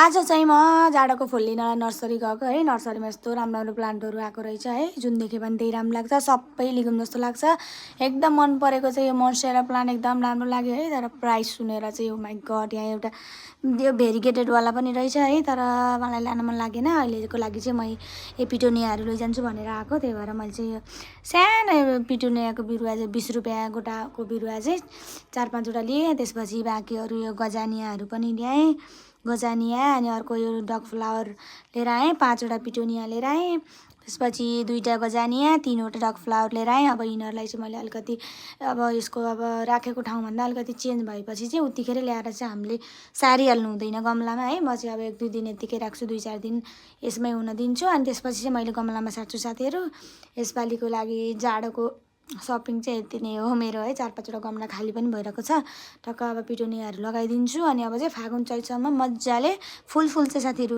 आज चाहिँ म जाडोको फुल लिन नर्सरी गएको है। नर्सरीमा यस्तो राम्रो राम्रो प्लान्टहरू आएको रहेछ है, जुन देखे पनि त्यही राम्रो लाग्छ। सबै लिगुम जस्तो लाग्छ। एकदम मन परेको चाहिँ यो मोन्स्टेरा प्लान्ट एकदम राम्रो लाग्यो है। तर प्राइस सुनेर चाहिँ ओ माई गड, यहाँ एउटा यो भेरिगेटेडवाला पनि रहेछ है, तर मलाई लान मन लागेन। अहिलेको लागि चाहिँ म यो पिटोनियाहरू लैजान्छु भनेर आएको। त्यही भएर मैले चाहिँ यो सानो पिटोनियाको बिरुवा चाहिँ 20 रुपियाँ गोटाको बिरुवा चाहिँ 4-5वटा लिएँ। त्यसपछि बाँकीहरू यो गजानियाहरू पनि ल्याएँ, गजानिया। अनि अर्को यो डग फ्लावर लिएर आएँ, 5वटा पिटोनिया लिएर आएँ। त्यसपछि 2टा गजानिया, 3वटा डग फ्लावर लिएर आएँ। अब यिनीहरूलाई चाहिँ मैले अलिकति अब यसको अब राखेको ठाउँभन्दा अलिकति चेन्ज भएपछि चाहिँ उतिखेरै ल्याएर चाहिँ हामीले सारिहाल्नु हुँदैन गमलामा है। म चाहिँ अब 1-2 दिन यत्तिकै राख्छु, 2-4 दिन यसमै हुन दिन्छु। अनि त्यसपछि चाहिँ मैले गमलामा सार्छु साथीहरू। यसपालिको लागि जाडोको सपिङ चाहिँ यति नै हो मेरो है। 4-5वटा गमला खाली पनि भइरहेको छ। टक्क अब पिटोनियाहरू लगाइदिन्छु। अनि अब चाहिँ फागुन चैतसम्म मजाले फुल फुल्छ साथीहरू।